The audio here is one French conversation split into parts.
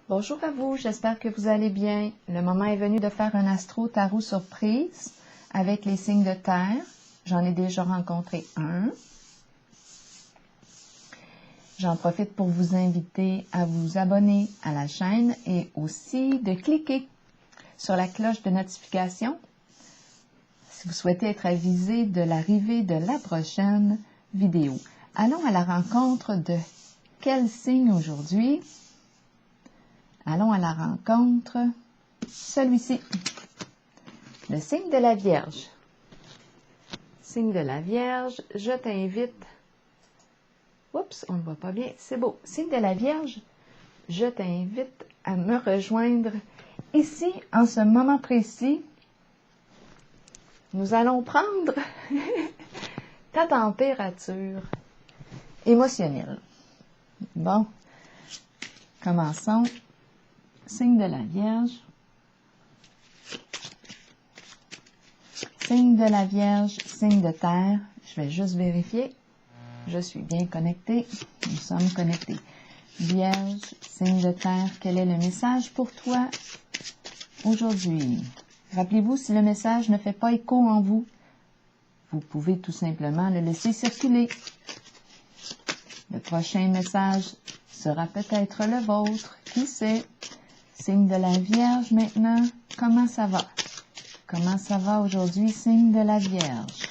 Bonjour à vous, j'espère que vous allez bien. Le moment est venu de faire un astro-tarot surprise avec les signes de terre. J'en ai déjà rencontré un. J'en profite pour vous inviter à vous abonner à la chaîne et aussi de cliquer sur la cloche de notification si vous souhaitez être avisé de l'arrivée de la prochaine vidéo. Allons à la rencontre de quel signe aujourd'hui? Allons à la rencontre, celui-ci, le signe de la Vierge. Signe de la Vierge, je t'invite, oups, on ne voit pas bien, c'est beau. Signe de la Vierge, je t'invite à me rejoindre ici, en ce moment précis. Nous allons prendre ta température émotionnelle. Bon, commençons. Signe de la Vierge. Signe de la Vierge, signe de terre. Je vais juste vérifier. Je suis bien connectée. Nous sommes connectés. Vierge, signe de terre, quel est le message pour toi aujourd'hui? Rappelez-vous, si le message ne fait pas écho en vous, vous pouvez tout simplement le laisser circuler. Le prochain message sera peut-être le vôtre. Qui sait? Signe de la Vierge maintenant, comment ça va? Comment ça va aujourd'hui, signe de la Vierge?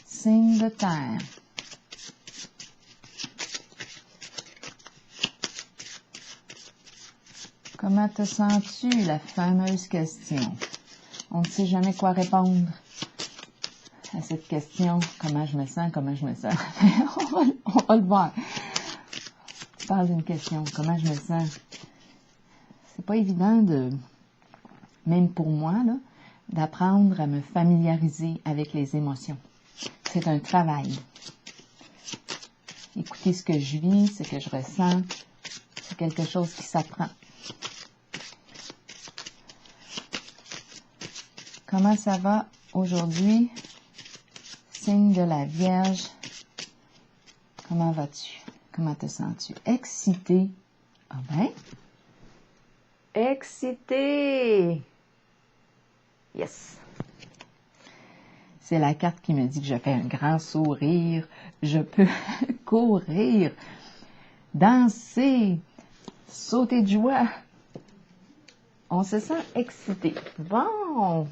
Signe de terre. Comment te sens-tu, la fameuse question? On ne sait jamais quoi répondre à cette question. Comment je me sens, comment je me sens? on va le voir. Tu parles d'une question, comment je me sens? C'est pas évident même pour moi, là, d'apprendre à me familiariser avec les émotions. C'est un travail. Écouter ce que je vis, ce que je ressens, c'est quelque chose qui s'apprend. Comment ça va aujourd'hui? Signe de la Vierge. Comment vas-tu? Comment te sens-tu? Excité. Ah ben? Excité! Yes! C'est la carte qui me dit que je fais un grand sourire. Je peux courir, danser, sauter de joie. On se sent excité. Bon,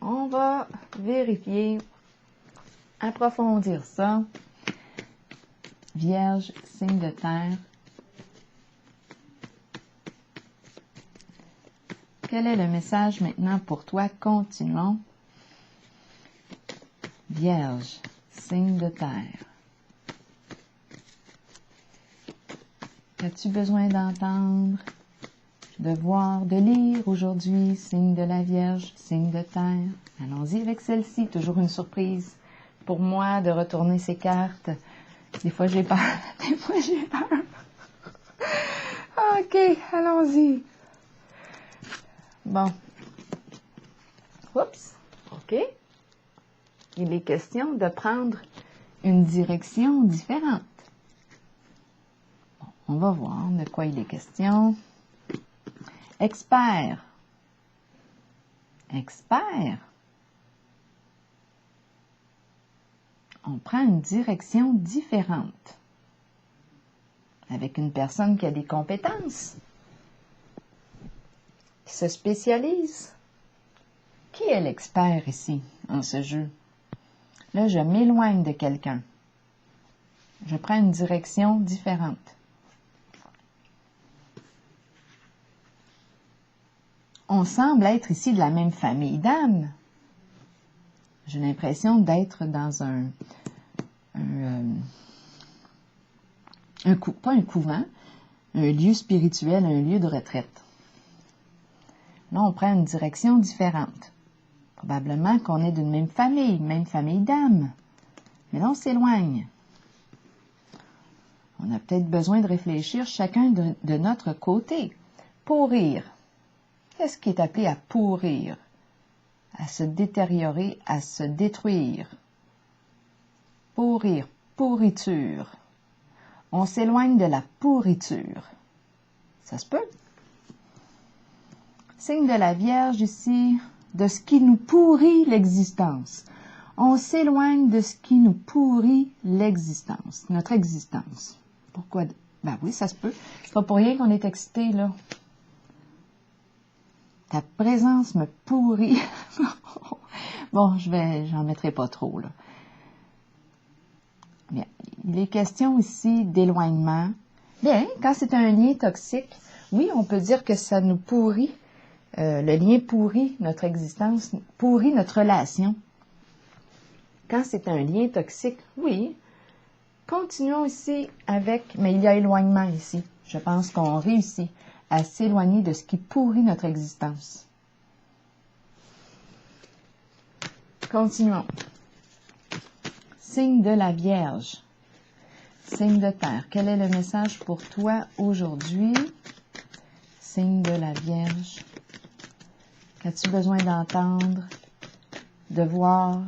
on va vérifier, approfondir ça. Vierge, signe de terre. Quel est le message maintenant pour toi? Continuons. Vierge, signe de terre. As-tu besoin d'entendre, de voir, de lire aujourd'hui? Signe de la Vierge, signe de terre. Allons-y avec celle-ci, toujours une surprise pour moi de retourner ces cartes. Des fois j'ai peur, des fois j'ai peur. Ok, allons-y. Bon. Oups, ok. Il est question de prendre une direction différente. Bon, on va voir de quoi il est question. Expert. Expert. On prend une direction différente. Avec une personne qui a des compétences. Qui se spécialise. Qui est l'expert ici, en ce jeu? Là, je m'éloigne de quelqu'un. Je prends une direction différente. On semble être ici de la même famille d'âmes. J'ai l'impression d'être dans pas un couvent, un lieu spirituel, un lieu de retraite. Là, on prend une direction différente. Probablement qu'on est d'une même famille d'âmes. Mais là, on s'éloigne. On a peut-être besoin de réfléchir chacun de notre côté. Pourrir. Qu'est-ce qui est appelé à pourrir? À se détériorer, à se détruire. Pourrir, pourriture. On s'éloigne de la pourriture. Ça se peut? Signe de la Vierge ici, de ce qui nous pourrit l'existence. On s'éloigne de ce qui nous pourrit l'existence, notre existence. Pourquoi? Ben oui, ça se peut. C'est pas pour rien qu'on est excité, là. Ta présence me pourrit. Bon, j'en mettrai pas trop, là. Bien. Il est question ici d'éloignement. Bien, quand c'est un lien toxique, oui, on peut dire que ça nous pourrit. Le lien pourrit notre existence, pourrit notre relation. Quand c'est un lien toxique, oui. Continuons ici avec, mais il y a éloignement ici. Je pense qu'on réussit à s'éloigner de ce qui pourrit notre existence. Continuons. Signe de la Vierge. Signe de terre. Quel est le message pour toi aujourd'hui? Signe de la Vierge. Qu'as-tu besoin d'entendre, de voir,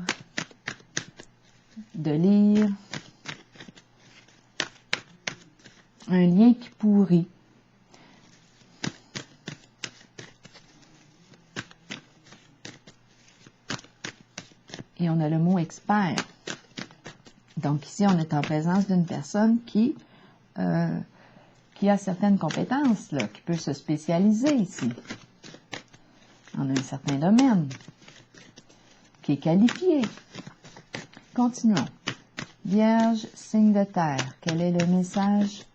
de lire? Un lien qui pourrit. Et on a le mot expert. Donc ici, on est en présence d'une personne qui a certaines compétences, là, qui peut se spécialiser ici, en un certain domaine, qui est qualifié. Continuons. Vierge, signe de terre. Quel est le message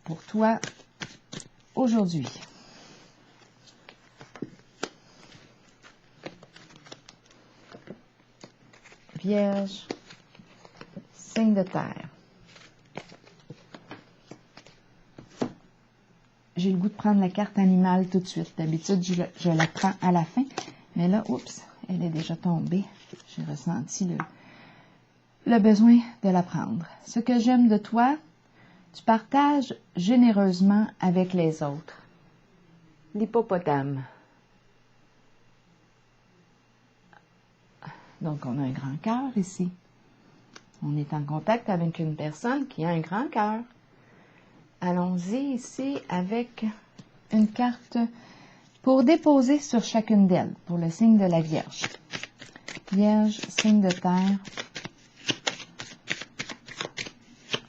pour toi aujourd'hui? Vierge, signe de terre. J'ai le goût de prendre la carte animale tout de suite. D'habitude, je la prends à la fin. Mais là, oups, elle est déjà tombée. J'ai ressenti le besoin de la prendre. Ce que j'aime de toi, tu partages généreusement avec les autres. L'hippopotame. Donc, on a un grand cœur ici. On est en contact avec une personne qui a un grand cœur. Allons-y ici avec une carte pour déposer sur chacune d'elles, pour le signe de la Vierge. Vierge, signe de terre.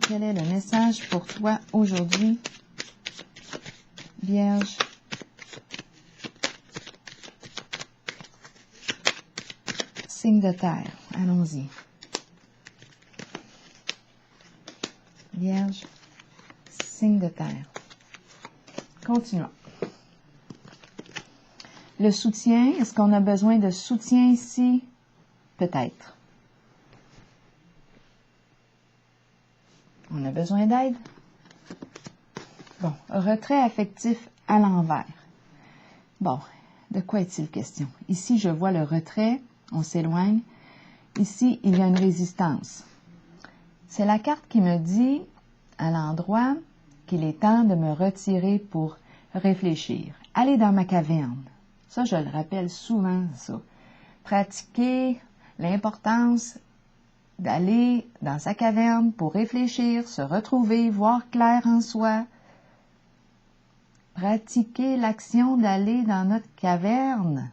Quel est le message pour toi aujourd'hui? Vierge. Signe de terre. Allons-y. Vierge. Signe de terre. Continuons. Le soutien, est-ce qu'on a besoin de soutien ici? Peut-être. On a besoin d'aide? Bon, retrait affectif à l'envers. Bon, de quoi est-il question? Ici, je vois le retrait, on s'éloigne. Ici, il y a une résistance. C'est la carte qui me dit à l'endroit qu'il est temps de me retirer pour réfléchir. Aller dans ma caverne. Ça, je le rappelle souvent, ça. Pratiquer l'importance d'aller dans sa caverne pour réfléchir, se retrouver, voir clair en soi. Pratiquer l'action d'aller dans notre caverne.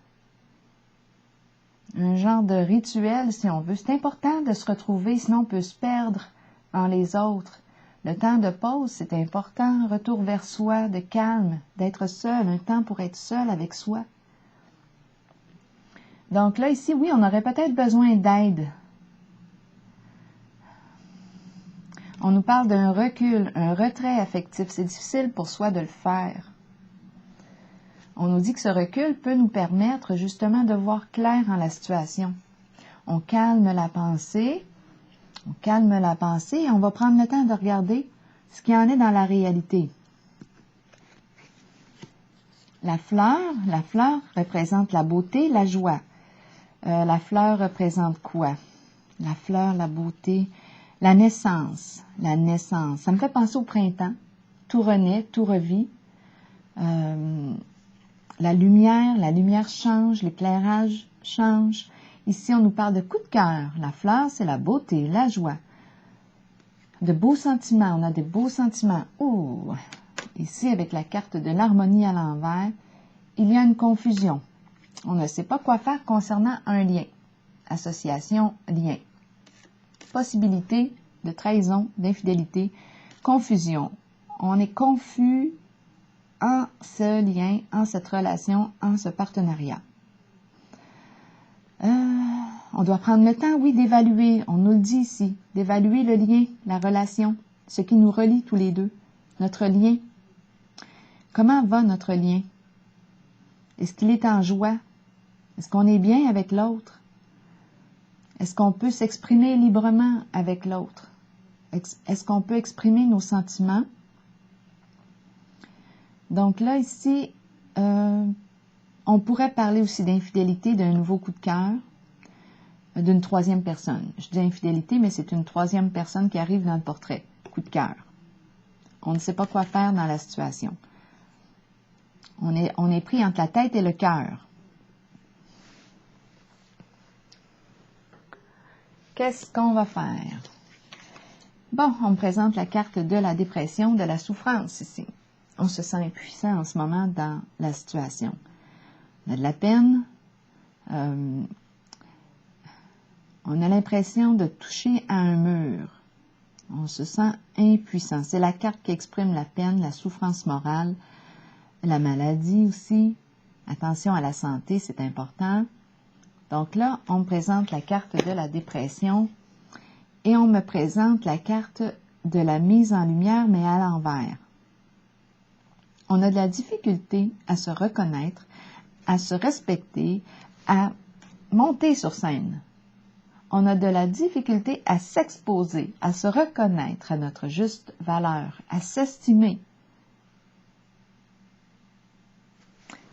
Un genre de rituel, si on veut. C'est important de se retrouver, sinon on peut se perdre en les autres. Le temps de pause, c'est important. Retour vers soi, de calme, d'être seul, un temps pour être seul avec soi. Donc là, ici, oui, on aurait peut-être besoin d'aide. On nous parle d'un recul, un retrait affectif. C'est difficile pour soi de le faire. On nous dit que ce recul peut nous permettre justement de voir clair en la situation. On calme la pensée et on va prendre le temps de regarder ce qui en est dans la réalité. La fleur représente la beauté, la joie. La fleur représente quoi? La fleur, la beauté, la naissance. La naissance. Ça me fait penser au printemps. Tout renaît, tout revit. La lumière change, l'éclairage change. Ici, on nous parle de coup de cœur. La fleur, c'est la beauté, la joie. De beaux sentiments, on a de beaux sentiments. Ouh, Ici, avec la carte de l'harmonie à l'envers, il y a une confusion. On ne sait pas quoi faire concernant un lien. Association, lien. Possibilité de trahison, d'infidélité, confusion. On est confus en ce lien, en cette relation, en ce partenariat. On doit prendre le temps, oui, d'évaluer, on nous le dit ici, d'évaluer le lien, la relation, ce qui nous relie tous les deux, notre lien. Comment va notre lien? Est-ce qu'il est en joie? Est-ce qu'on est bien avec l'autre? Est-ce qu'on peut s'exprimer librement avec l'autre? Est-ce qu'on peut exprimer nos sentiments? Donc là, ici, on pourrait parler aussi d'infidélité, d'un nouveau coup de cœur, d'une troisième personne. Je dis infidélité, mais c'est une troisième personne qui arrive dans le portrait. Coup de cœur. On ne sait pas quoi faire dans la situation. On est pris entre la tête et le cœur. Qu'est-ce qu'on va faire? Bon, on me présente la carte de la dépression, de la souffrance ici. On se sent impuissant en ce moment dans la situation. On a de la peine. On a l'impression de toucher à un mur. On se sent impuissant. C'est la carte qui exprime la peine, la souffrance morale, la maladie aussi. Attention à la santé, c'est important. Donc là, on me présente la carte de la dépression et on me présente la carte de la mise en lumière, mais à l'envers. On a de la difficulté à se reconnaître, à se respecter, à monter sur scène. On a de la difficulté à s'exposer, à se reconnaître à notre juste valeur, à s'estimer.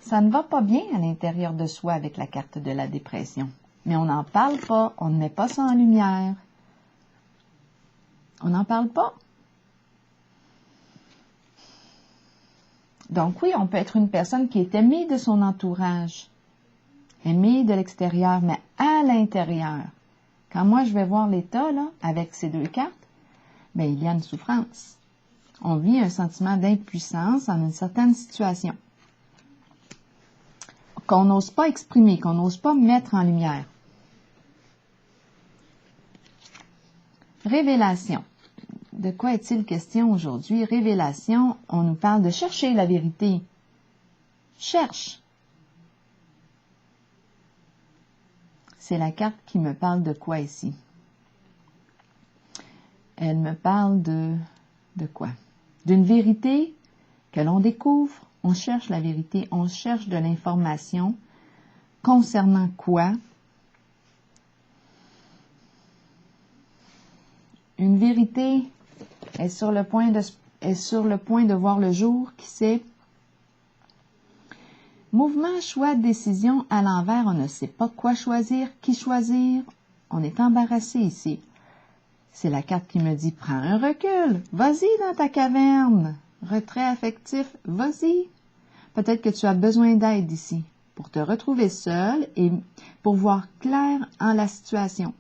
Ça ne va pas bien à l'intérieur de soi avec la carte de la dépression. Mais on n'en parle pas, on ne met pas ça en lumière. On n'en parle pas. Donc oui, on peut être une personne qui est aimée de son entourage, aimée de l'extérieur, mais à l'intérieur. Quand moi, je vais voir l'état, là, avec ces deux cartes, bien, il y a une souffrance. On vit un sentiment d'impuissance en une certaine situation qu'on n'ose pas exprimer, qu'on n'ose pas mettre en lumière. Révélation. De quoi est-il question aujourd'hui? Révélation, on nous parle de chercher la vérité. Cherche. C'est la carte qui me parle de quoi ici? Elle me parle de quoi? D'une vérité que l'on découvre. On cherche la vérité, on cherche de l'information concernant quoi? Une vérité est sur le point de voir le jour, qui sait? Mouvement, choix, décision à l'envers, on ne sait pas quoi choisir, qui choisir. On est embarrassé ici. C'est la carte qui me dit, prends un recul, vas-y dans ta caverne. Retrait affectif, vas-y. Peut-être que tu as besoin d'aide ici pour te retrouver seul et pour voir clair en la situation.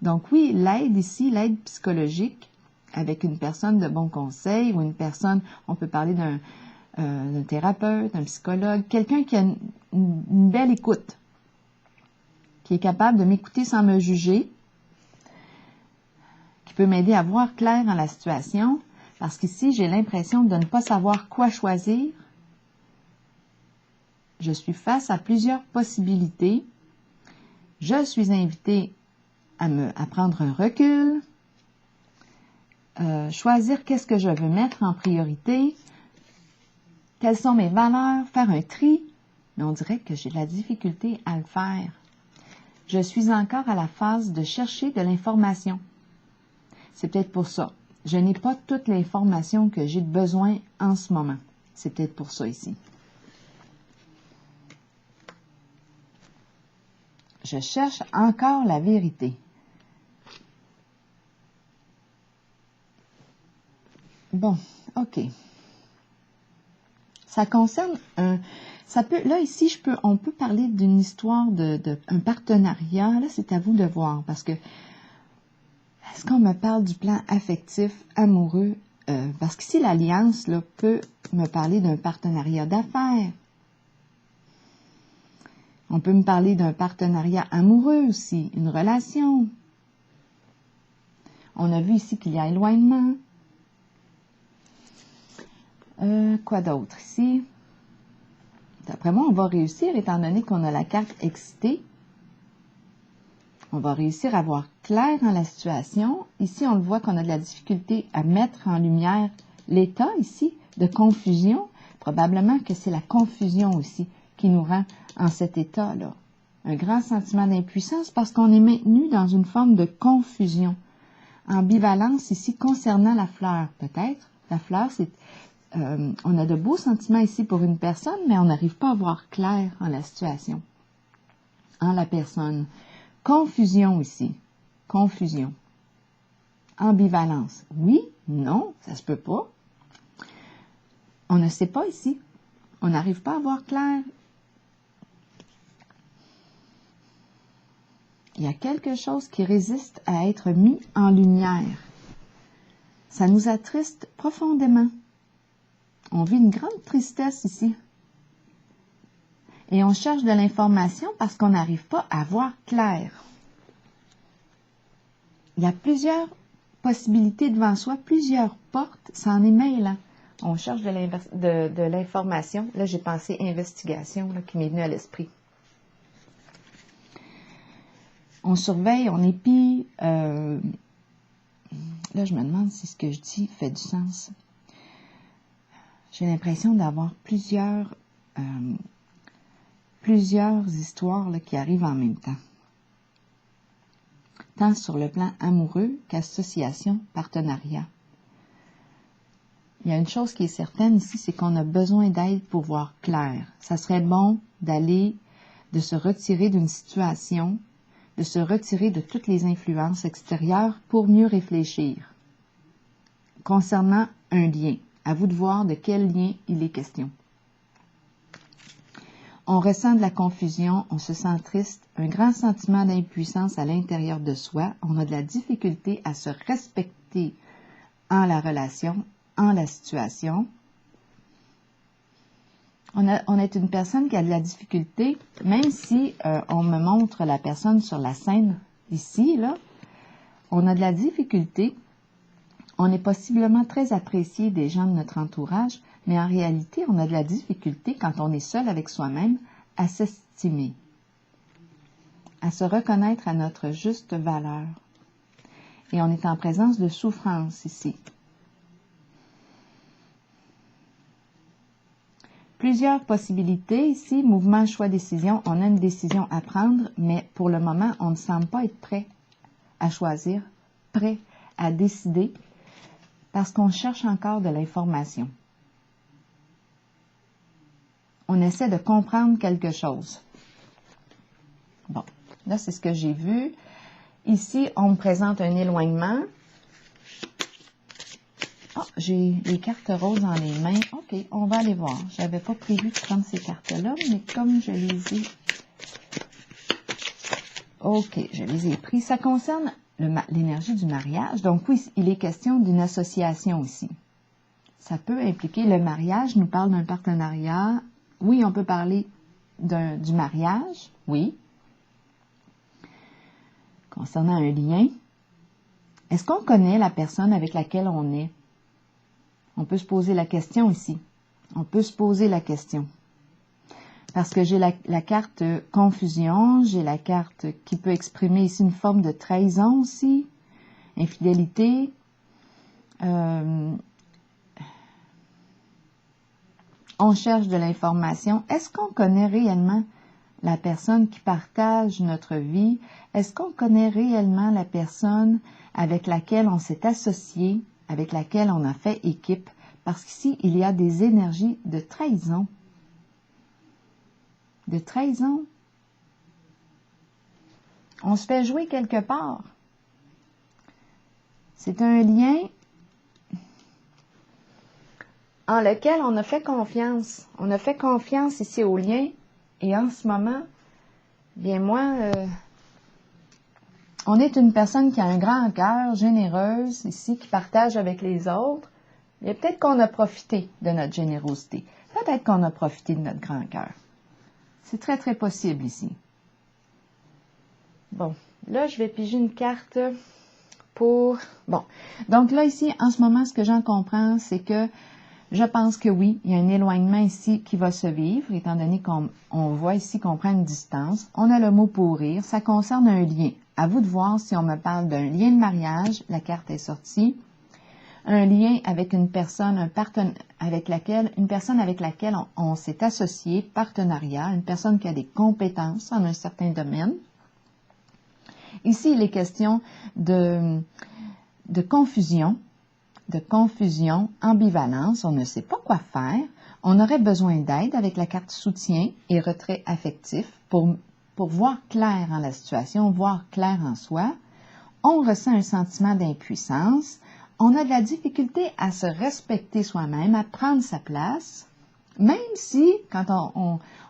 Donc oui, l'aide ici, l'aide psychologique, avec une personne de bon conseil ou une personne, on peut parler d'un thérapeute, un psychologue, quelqu'un qui a une belle écoute, qui est capable de m'écouter sans me juger, qui peut m'aider à voir clair dans la situation, parce qu'ici, j'ai l'impression de ne pas savoir quoi choisir. Je suis face à plusieurs possibilités. Je suis invitée à prendre un recul, choisir qu'est-ce que je veux mettre en priorité, quelles sont mes valeurs, faire un tri, mais on dirait que j'ai de la difficulté à le faire. Je suis encore à la phase de chercher de l'information. C'est peut-être pour ça. Je n'ai pas toute l'information que j'ai besoin en ce moment. C'est peut-être pour ça ici. Je cherche encore la vérité. Bon, OK. Ça concerne là ici, on peut parler d'une histoire un partenariat. Là, c'est à vous de voir parce que est-ce qu'on me parle du plan affectif, amoureux parce qu'ici, l'alliance là, peut me parler d'un partenariat d'affaires. On peut me parler d'un partenariat amoureux aussi, une relation. On a vu ici qu'il y a éloignement. Quoi d'autre ici? D'après moi, on va réussir, étant donné qu'on a la carte excitée. On va réussir à voir clair dans la situation. Ici, on le voit qu'on a de la difficulté à mettre en lumière l'état ici de confusion. Probablement que c'est la confusion aussi qui nous rend en cet état-là. Un grand sentiment d'impuissance parce qu'on est maintenu dans une forme de confusion. Ambivalence ici concernant la fleur, peut-être. La fleur, c'est... on a de beaux sentiments ici pour une personne, mais on n'arrive pas à voir clair en la situation, en la personne. Confusion ici. Confusion. Ambivalence. Oui, non, ça se peut pas. On ne sait pas ici. On n'arrive pas à voir clair. Il y a quelque chose qui résiste à être mis en lumière. Ça nous attriste profondément. On vit une grande tristesse ici. Et on cherche de l'information parce qu'on n'arrive pas à voir clair. Il y a plusieurs possibilités devant soi, plusieurs portes, ça en est mêlant. On cherche de l'information. Là, j'ai pensé investigation là, qui m'est venue à l'esprit. On surveille, on épie. Là, je me demande si ce que je dis fait du sens. J'ai l'impression d'avoir plusieurs histoires là, qui arrivent en même temps. Tant sur le plan amoureux qu'association, partenariat. Il y a une chose qui est certaine ici, c'est qu'on a besoin d'aide pour voir clair. Ça serait bon de se retirer d'une situation, de se retirer de toutes les influences extérieures pour mieux réfléchir. Concernant un lien, à vous de voir de quel lien il est question. On ressent de la confusion, on se sent triste, un grand sentiment d'impuissance à l'intérieur de soi. On a de la difficulté à se respecter en la relation, en la situation. On est une personne qui a de la difficulté, même si on me montre la personne sur la scène ici, là, on a de la difficulté. On est possiblement très apprécié des gens de notre entourage, mais en réalité, on a de la difficulté quand on est seul avec soi-même à s'estimer, à se reconnaître à notre juste valeur. Et on est en présence de souffrance ici. Plusieurs possibilités ici, mouvement, choix, décision. On a une décision à prendre, mais pour le moment, on ne semble pas être prêt à choisir, prêt à décider, parce qu'on cherche encore de l'information. On essaie de comprendre quelque chose. Bon, là, c'est ce que j'ai vu. Ici, on me présente un éloignement. Ah, j'ai les cartes roses dans les mains. OK, on va aller voir. Je n'avais pas prévu de prendre ces cartes-là, mais comme je les ai... OK, je les ai pris. Ça concerne l'énergie du mariage. Donc oui, il est question d'une association ici. Ça peut impliquer le mariage, nous parle d'un partenariat. Oui, on peut parler du mariage, oui. Concernant un lien, est-ce qu'on connaît la personne avec laquelle on est? On peut se poser la question ici. On peut se poser la question. Parce que j'ai la carte confusion, j'ai la carte qui peut exprimer ici une forme de trahison aussi, infidélité. On cherche de l'information. Est-ce qu'on connaît réellement la personne qui partage notre vie? Est-ce qu'on connaît réellement la personne avec laquelle on s'est associé, avec laquelle on a fait équipe? Parce qu'ici, il y a des énergies de trahison. De trahison. On se fait jouer quelque part. C'est un lien en lequel on a fait confiance. On a fait confiance ici au lien. Et en ce moment, bien moi, on est une personne qui a un grand cœur, généreuse ici, qui partage avec les autres. Mais peut-être qu'on a profité de notre générosité. Peut-être qu'on a profité de notre grand cœur. C'est très, très possible ici. Bon, là, je vais piger une carte pour... Bon, donc là, ici, en ce moment, ce que j'en comprends, c'est que je pense que oui, il y a un éloignement ici qui va se vivre, étant donné qu'on voit ici qu'on prend une distance. On a le mot pourrir, ça concerne un lien. À vous de voir si on me parle d'un lien de mariage, la carte est sortie. Un lien avec une personne, une personne avec laquelle on s'est associé, partenariat, une personne qui a des compétences en un certain domaine. Ici, il est question de confusion, ambivalence, on ne sait pas quoi faire, on aurait besoin d'aide avec la carte soutien et retrait affectif pour voir clair en la situation, voir clair en soi. On ressent un sentiment d'impuissance, on a de la difficulté à se respecter soi-même, à prendre sa place, même si, quand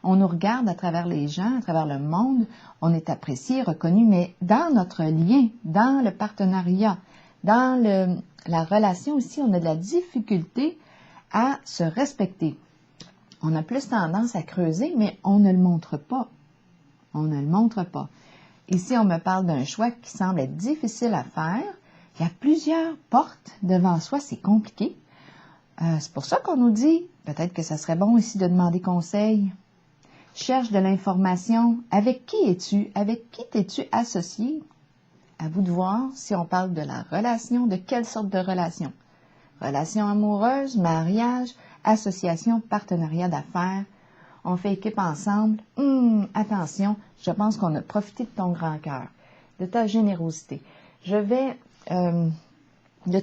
on nous regarde à travers les gens, à travers le monde, on est apprécié, reconnu, mais dans notre lien, dans le partenariat, dans la relation aussi, on a de la difficulté à se respecter. On a plus tendance à creuser, mais on ne le montre pas. On ne le montre pas. Ici, on me parle d'un choix qui semble être difficile à faire. Il y a plusieurs portes devant soi, c'est compliqué. C'est pour ça qu'on nous dit, peut-être que ça serait bon ici de demander conseil. Cherche de l'information. Avec qui es-tu? Avec qui t'es-tu associé? À vous de voir si on parle de la relation, de quelle sorte de relation. Relation amoureuse, mariage, association, partenariat d'affaires. On fait équipe ensemble. Attention, je pense qu'on a profité de ton grand cœur, de ta générosité. De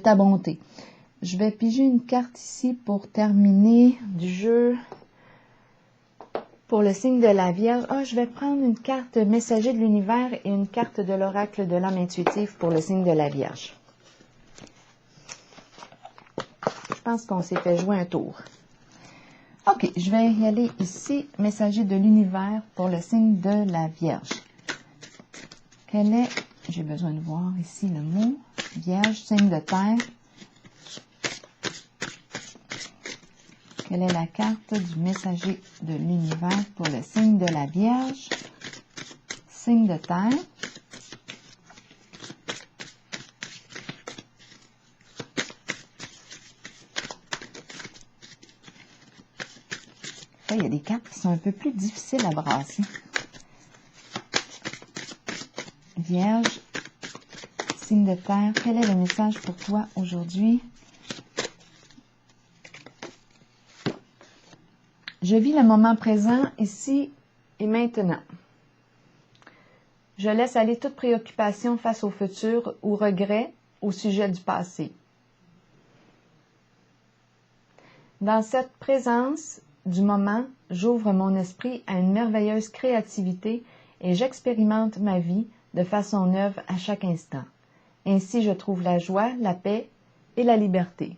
ta bonté. Je vais piger une carte ici pour terminer du jeu. Pour le signe de la Vierge, je vais prendre une carte messager de l'univers et une carte de l'oracle de l'âme intuitive pour le signe de la Vierge. Je pense qu'on s'est fait jouer un tour. OK, je vais y aller ici, messager de l'univers pour le signe de la Vierge. Quel est, j'ai besoin de voir ici le mot, Vierge, signe de terre. Quelle est la carte du messager de l'univers pour le signe de la Vierge? Signe de terre. Là, il y a des cartes qui sont un peu plus difficiles à brasser. Vierge, signe de terre, quel est le message pour toi aujourd'hui? Je vis le moment présent, ici et maintenant. Je laisse aller toute préoccupation face au futur ou regret au sujet du passé. Dans cette présence du moment, j'ouvre mon esprit à une merveilleuse créativité et j'expérimente ma vie de façon neuve à chaque instant. Ainsi, je trouve la joie, la paix et la liberté.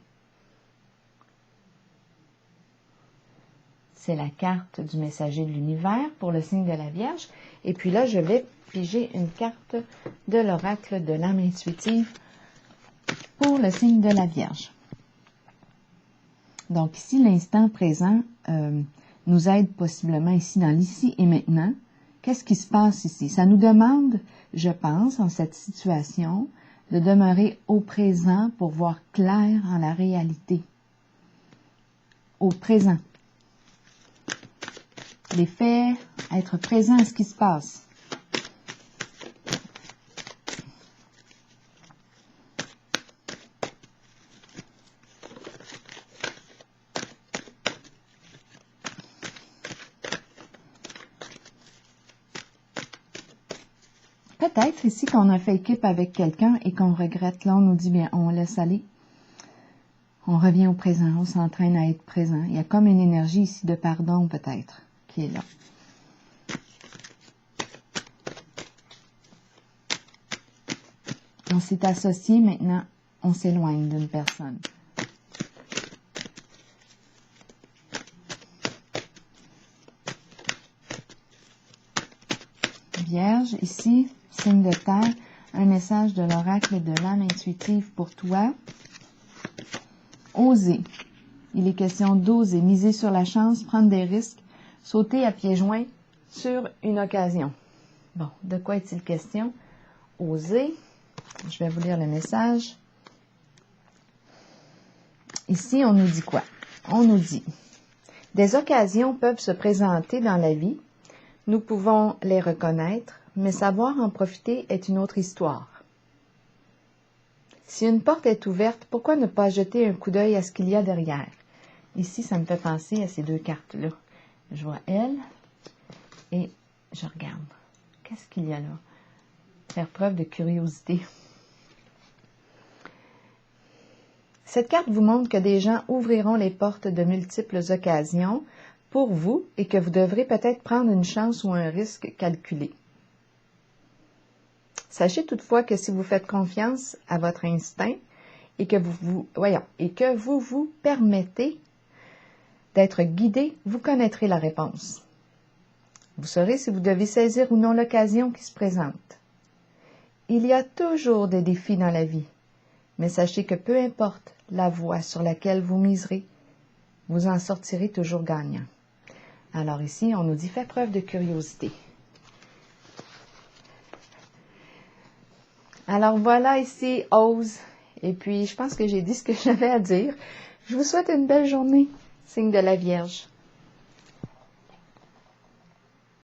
C'est la carte du messager de l'univers pour le signe de la Vierge. Et puis là, je vais piger une carte de l'oracle de l'âme intuitive pour le signe de la Vierge. Donc ici, l'instant présent nous aide possiblement ici dans l'ici et maintenant. Qu'est-ce qui se passe ici? Ça nous demande, je pense, en cette situation, de demeurer au présent pour voir clair en la réalité. Au présent. Les faits, être présent à ce qui se passe. Peut-être ici qu'on a fait équipe avec quelqu'un et qu'on regrette. Là, on nous dit, bien, on laisse aller. On revient au présent, on s'entraîne à être présent. Il y a comme une énergie ici de pardon, peut-être, qui est là. On s'est associé, maintenant, on s'éloigne d'une personne. Vierge, ici, signe de terre, un message de l'oracle de l'âme intuitive pour toi. Oser. Il est question d'oser, miser sur la chance, prendre des risques, sauter à pieds joints sur une occasion. Bon, de quoi est-il question? Oser. Je vais vous lire le message. Ici, on nous dit quoi? On nous dit, des occasions peuvent se présenter dans la vie. Nous pouvons les reconnaître, mais savoir en profiter est une autre histoire. Si une porte est ouverte, pourquoi ne pas jeter un coup d'œil à ce qu'il y a derrière? Ici, ça me fait penser à ces deux cartes-là. Je vois elle et je regarde. Qu'est-ce qu'il y a là? Faire preuve de curiosité. Cette carte vous montre que des gens ouvriront les portes de multiples occasions pour vous et que vous devrez peut-être prendre une chance ou un risque calculé. Sachez toutefois que si vous faites confiance à votre instinct et que vous vous permettez d'être guidé, vous connaîtrez la réponse. Vous saurez si vous devez saisir ou non l'occasion qui se présente. Il y a toujours des défis dans la vie, mais sachez que peu importe la voie sur laquelle vous miserez, vous en sortirez toujours gagnant. Alors ici, on nous dit « fais preuve de curiosité ». Alors voilà ici, ose. Et puis, je pense que j'ai dit ce que j'avais à dire. Je vous souhaite une belle journée, signe de la Vierge.